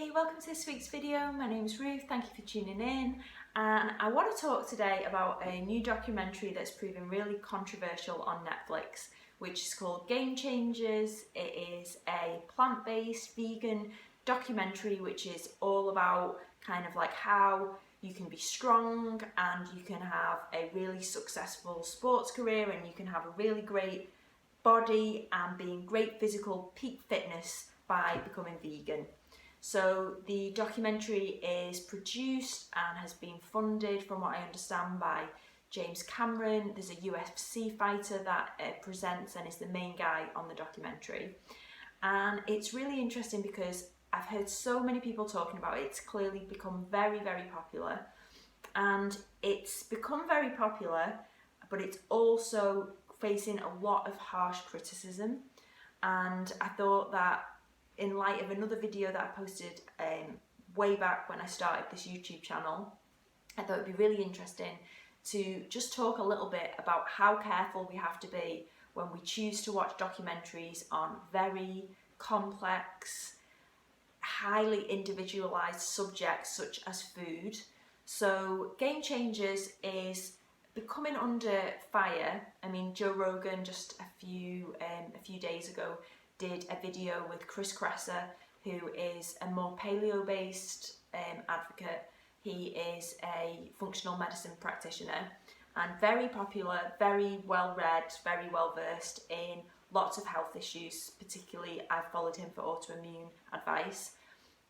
Hey, welcome to this week's video. My name is Ruth, thank you for tuning in, and I want to talk today about a new documentary that's proven really controversial on Netflix, which is called Game Changers. It is a plant-based vegan documentary which is all about kind of like how you can be strong and you can have a really successful sports career and you can have a really great body and be in great physical peak fitness by becoming vegan. So the documentary is produced and has been funded, from what I understand, by James Cameron. There's a UFC fighter that presents and is the main guy on the documentary. And it's really interesting because I've heard so many people talking about it. It's clearly become very, very popular. And it's become very popular, but it's also facing a lot of harsh criticism. And I thought that in light of another video that I posted way back when I started this YouTube channel, I thought it'd be really interesting to just talk a little bit about how careful we have to be when we choose to watch documentaries on very complex, highly individualized subjects such as food. So Game Changers is becoming under fire. I mean, Joe Rogan just a few days ago did a video with Chris Kresser, who is a more paleo-based advocate. He is a functional medicine practitioner and very popular, very well read, very well versed in lots of health issues. Particularly, I've followed him for autoimmune advice,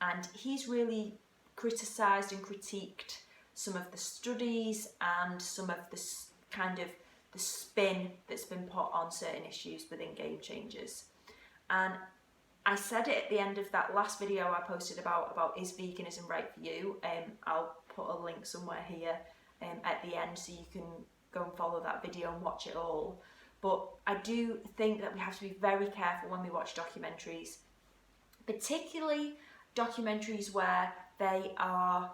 and he's really criticised and critiqued some of the studies and some of the kind of the spin that's been put on certain issues within Game Changers. And I said it at the end of that last video I posted about is veganism right for you. I'll put a link somewhere here at the end so you can go and follow that video and watch it all. But I do think that we have to be very careful when we watch documentaries, particularly documentaries where they are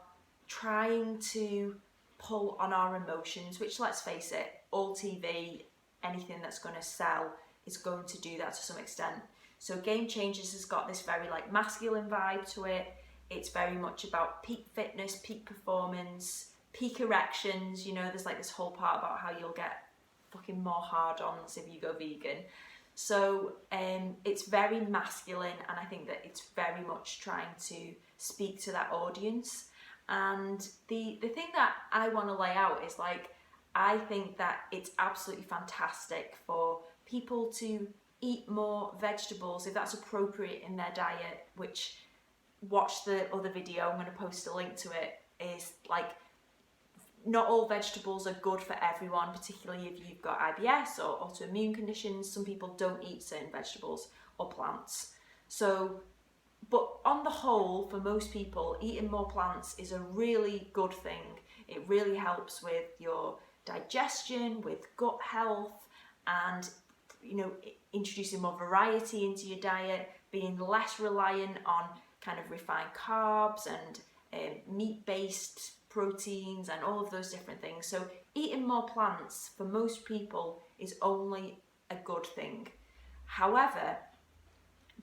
trying to pull on our emotions, which, let's face it, all TV, anything that's going to sell is going to do that to some extent. So Game Changers has got this very like masculine vibe to it. It's very much about peak fitness, peak performance, peak erections. You know, there's like this whole part about how you'll get fucking more hard-ons if you go vegan. So it's very masculine, and I think that it's very much trying to speak to that audience. And the thing that I want to lay out is, like, I think that it's absolutely fantastic for people to eat more vegetables if that's appropriate in their diet, which, watch the other video, I'm going to post a link to it, is like, not all vegetables are good for everyone, particularly if you've got IBS or autoimmune conditions. Some people don't eat certain vegetables or plants. So, but on the whole, for most people, eating more plants is a really good thing. It really helps with your digestion, with gut health, and, you know, introducing more variety into your diet, being less reliant on kind of refined carbs and meat-based proteins and all of those different things. So eating more plants for most people is only a good thing. However,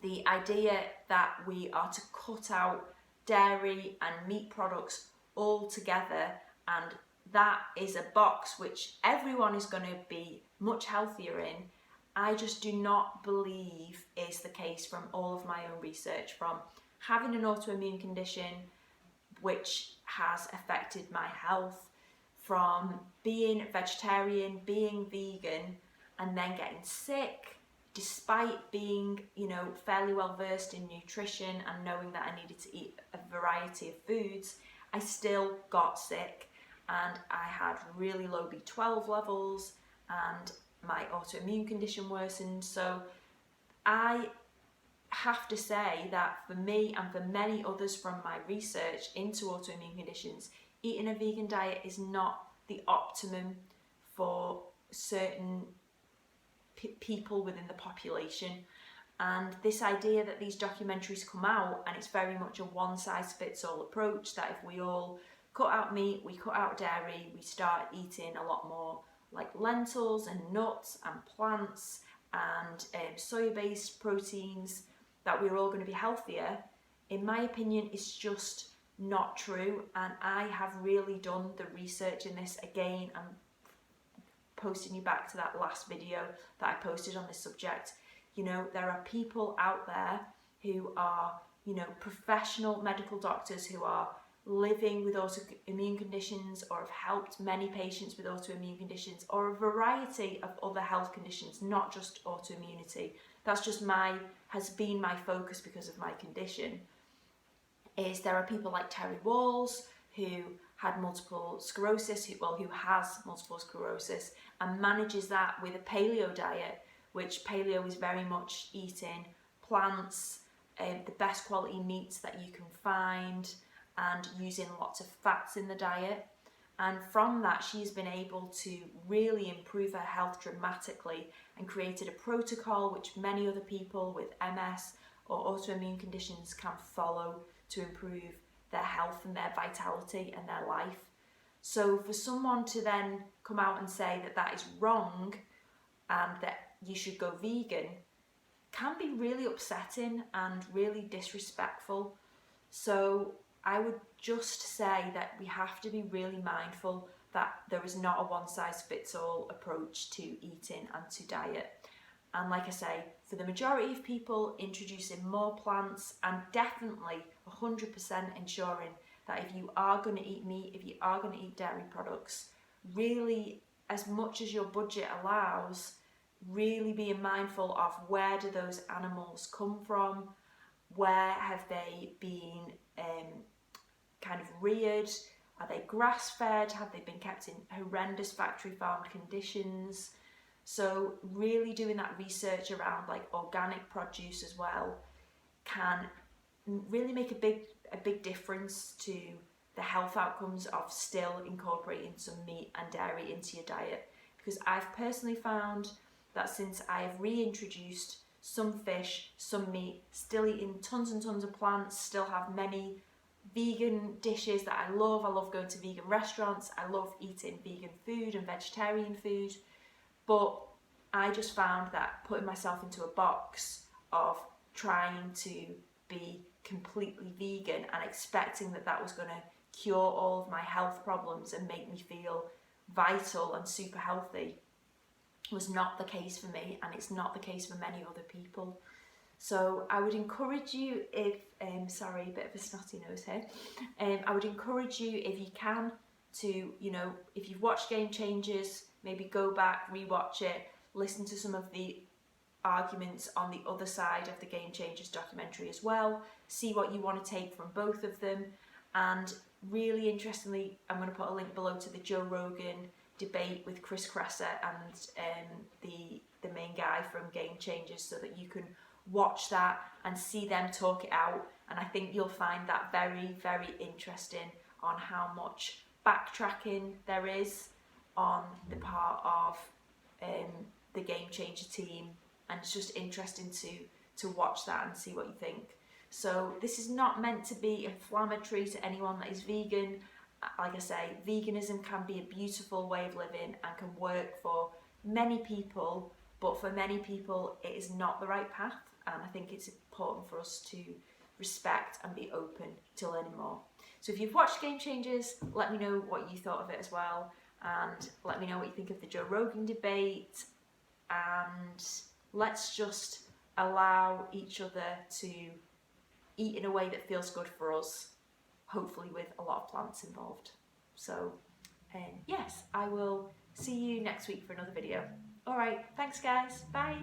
the idea that we are to cut out dairy and meat products altogether, and that is a box which everyone is going to be much healthier in, I just do not believe is the case from all of my own research, from having an autoimmune condition which has affected my health, from being vegetarian, being vegan, and then getting sick, despite being, you know, fairly well versed in nutrition and knowing that I needed to eat a variety of foods. I still got sick, and I had really low B12 levels, and my autoimmune condition worsened. So I have to say that for me and for many others from my research into autoimmune conditions, eating a vegan diet is not the optimum for certain people within the population. And this idea that these documentaries come out and it's very much a one-size-fits-all approach, that if we all cut out meat, we cut out dairy, we start eating a lot more like lentils and nuts and plants and soy-based proteins, that we're all going to be healthier, in my opinion, is just not true. And I have really done the research in this. Again, I'm posting you back to that last video that I posted on this subject. You know, there are people out there who are, you know, professional medical doctors who are living with autoimmune conditions or have helped many patients with autoimmune conditions or a variety of other health conditions, not just autoimmunity. That's just has been my focus because of my condition. Is there are people like Terry Walls who had multiple sclerosis, who has multiple sclerosis and manages that with a paleo diet, which paleo is very much eating plants, the best quality meats that you can find, and using lots of fats in the diet. And from that, she's been able to really improve her health dramatically and created a protocol which many other people with MS or autoimmune conditions can follow to improve their health and their vitality and their life. So for someone to then come out and say that that is wrong and that you should go vegan can be really upsetting and really disrespectful. So I would just say that we have to be really mindful that there is not a one-size-fits-all approach to eating and to diet. And like I say, for the majority of people, introducing more plants and definitely 100% ensuring that if you are going to eat meat, if you are going to eat dairy products, really, as much as your budget allows, really being mindful of where do those animals come from, where have they been kind of reared, are they grass-fed, have they been kept in horrendous factory farmed conditions. So really doing that research around like organic produce as well can really make a big difference to the health outcomes of still incorporating some meat and dairy into your diet. Because I've personally found that since I have reintroduced some fish, some meat, still eating tons and tons of plants, still have many vegan dishes that I love going to vegan restaurants, I love eating vegan food and vegetarian food, but I just found that putting myself into a box of trying to be completely vegan and expecting that that was going to cure all of my health problems and make me feel vital and super healthy was not the case for me, and it's not the case for many other people. So I would encourage you, if, sorry, a bit of a snotty nose here, I would encourage you, if you can, to, you know, if you've watched Game Changers, maybe go back, rewatch it, listen to some of the arguments on the other side of the Game Changers documentary as well, see what you want to take from both of them. And really interestingly, I'm going to put a link below to the Joe Rogan debate with Chris Kresser and the main guy from Game Changers, so that you can watch that and see them talk it out. And I think you'll find that very, very interesting on how much backtracking there is on the part of the Game Changer team, and it's just interesting to watch that and see what you think. So this is not meant to be inflammatory to anyone that is vegan. Like I say, veganism can be a beautiful way of living and can work for many people, but for many people it is not the right path, and I think it's important for us to respect and be open to learning more. So if you've watched Game Changers, let me know what you thought of it as well, and let me know what you think of the Joe Rogan debate, and let's just allow each other to eat in a way that feels good for us, hopefully with a lot of plants involved. So yes, I will see you next week for another video. Alright, thanks guys, bye!